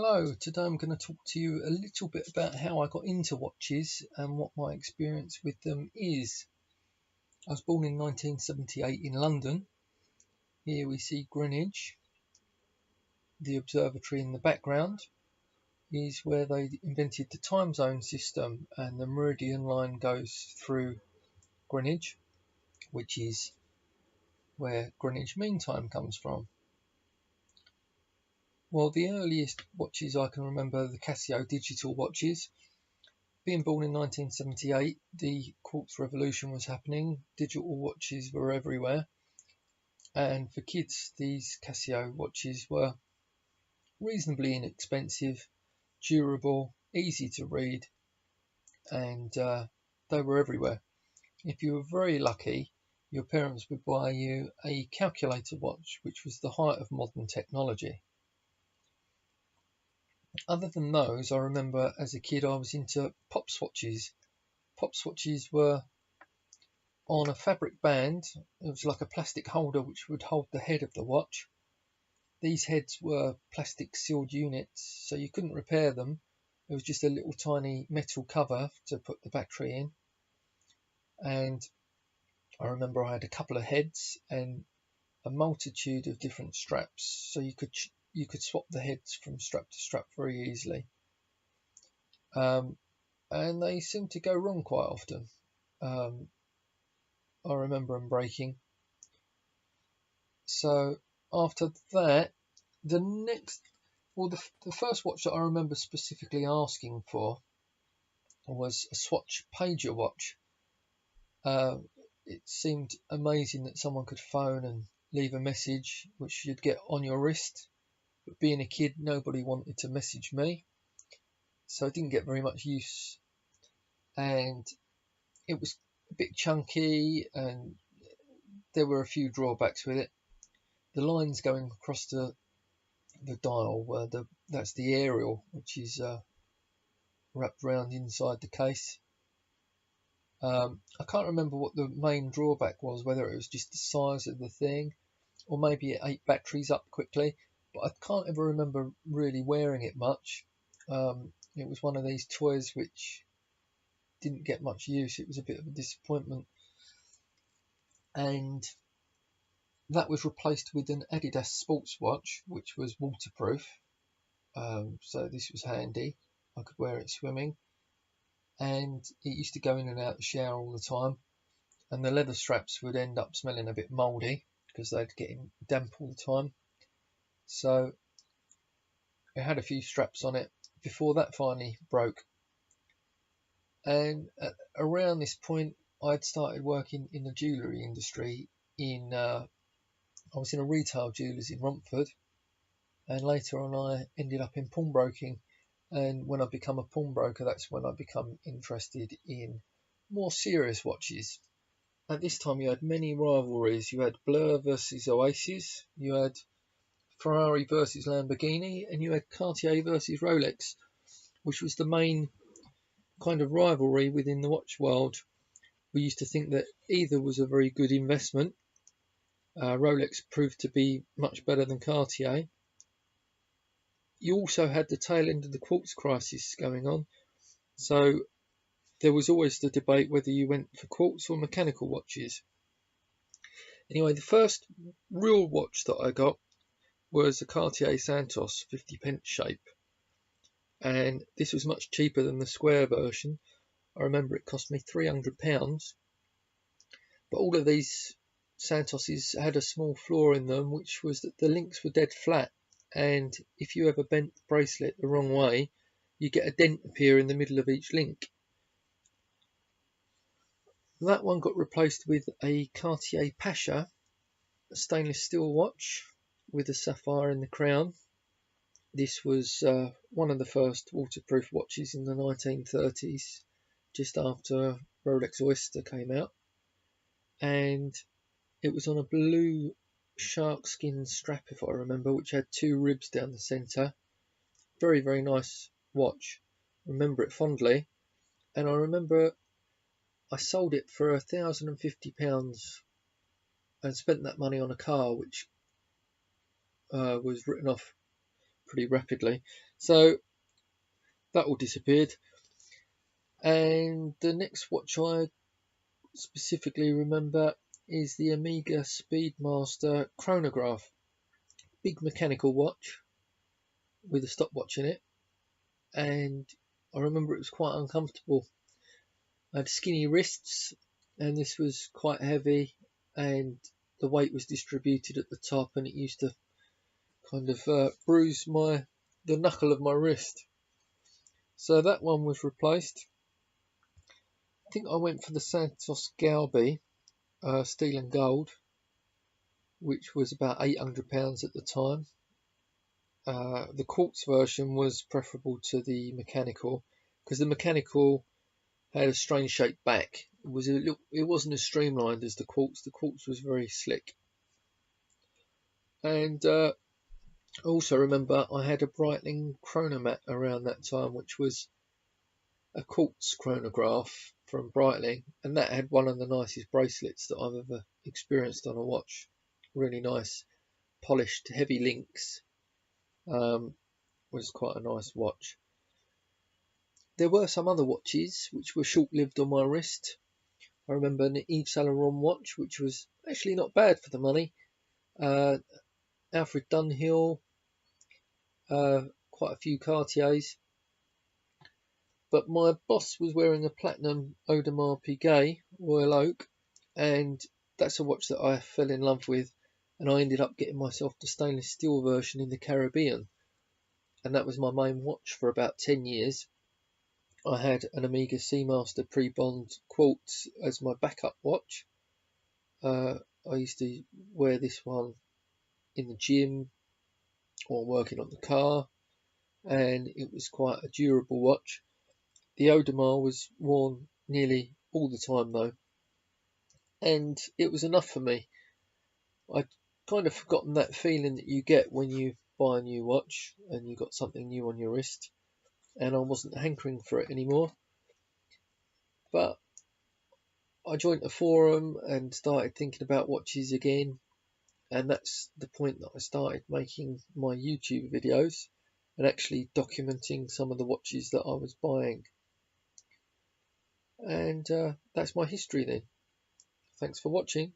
Hello, today I'm going to talk to you a little bit about how I got into watches and what my experience with them is. I was born in 1978 in London. Here we see Greenwich. The observatory in the background is where they invented the time zone system, and the meridian line goes through Greenwich, which is where Greenwich Mean Time comes from. Well, the earliest watches I can remember are the Casio digital watches. Being born in 1978, the quartz revolution was happening. Digital watches were everywhere, and for kids these Casio watches were reasonably inexpensive, durable, easy to read, and they were everywhere. If you were very lucky, your parents would buy you a calculator watch, which was the height of modern technology. Other than those, I remember as a kid I was into pop swatches. Pop swatches were on a fabric band. It was like a plastic holder which would hold the head of the watch. These heads were plastic sealed units, so you couldn't repair them. It was just a little tiny metal cover to put the battery in. And I remember I had a couple of heads and a multitude of different straps, so you could swap the heads from strap to strap very easily. And they seemed to go wrong quite often. I remember them breaking. So after that, the first watch that I remember specifically asking for was a Swatch pager watch. It seemed amazing that someone could phone and leave a message which you'd get on your wrist, but being a kid, nobody wanted to message me, so I didn't get very much use, and it was a bit chunky and there were a few drawbacks with it. The lines going across the dial were that's the aerial, which is wrapped around inside the case. I can't remember what the main drawback was, whether it was just the size of the thing or maybe it ate batteries up quickly, but I can't ever remember really wearing it much. It was one of these toys which didn't get much use. It was a bit of a disappointment, and that was replaced with an Adidas sports watch which was waterproof, so this was handy. I could wear it swimming, and it used to go in and out the shower all the time, and the leather straps would end up smelling a bit mouldy because they'd get damp all the time. So it had a few straps on it before that finally broke. And around this point I'd started working in the jewellery industry. I was in a retail jewellers in Romford, and later on I ended up in pawnbroking. And when I become a pawnbroker, that's when I become interested in more serious watches. At this time you had many rivalries. You had Blur versus Oasis, you had Ferrari versus Lamborghini, and you had Cartier versus Rolex, which was the main kind of rivalry within the watch world. We used to think that either was a very good investment. Rolex proved to be much better than Cartier. You also had the tail end of the quartz crisis going on, so there was always the debate whether you went for quartz or mechanical watches. Anyway, the first real watch that I got was a Cartier Santos 50p shape, and this was much cheaper than the square version. I remember it cost me £300, but all of these Santoses had a small flaw in them, which was that the links were dead flat, and if you ever bent the bracelet the wrong way, you get a dent appear in the middle of each link. That one got replaced with a Cartier Pasha, a stainless steel watch with a sapphire in the crown. This was one of the first waterproof watches in the 1930s, just after Rolex Oyster came out, and it was on a blue shark skin strap, if I remember, which had two ribs down the centre. Very, very nice watch. Remember it fondly, and I remember I sold it for £1,050 and spent that money on a car which was written off pretty rapidly. So that all disappeared. And the next watch I specifically remember is the Omega Speedmaster chronograph. Big mechanical watch with a stopwatch in it, and I remember it was quite uncomfortable. I had skinny wrists, and this was quite heavy, and the weight was distributed at the top, and it used to kind of bruise the knuckle of my wrist. So that one was replaced. I think I went for the Santos Galbi steel and gold, which was about £800 at the time. The quartz version was preferable to the mechanical, because the mechanical had a strange shaped back. It wasn't as streamlined as the quartz. The quartz was very slick. And I also remember I had a Breitling chronomat around that time, which was a quartz chronograph from Breitling, and that had one of the nicest bracelets that I've ever experienced on a watch. Really nice, polished, heavy links. Was quite a nice watch. There were some other watches which were short-lived on my wrist. I remember an Yves Saint Laurent watch, which was actually not bad for the money. Alfred Dunhill, quite a few Cartiers. But my boss was wearing a platinum Audemars Piguet Royal Oak, and that's a watch that I fell in love with, and I ended up getting myself the stainless steel version in the Caribbean, and that was my main watch for about 10 years. I had an Omega Seamaster pre-bond quartz as my backup watch. I used to wear this one in the gym or working on the car, and it was quite a durable watch. The Audemars was worn nearly all the time though, and it was enough for me. I'd kind of forgotten that feeling that you get when you buy a new watch and you got something new on your wrist, and I wasn't hankering for it anymore. But I joined a forum and started thinking about watches again, and that's the point that I started making my YouTube videos and actually documenting some of the watches that I was buying. And that's my history then. Thanks for watching.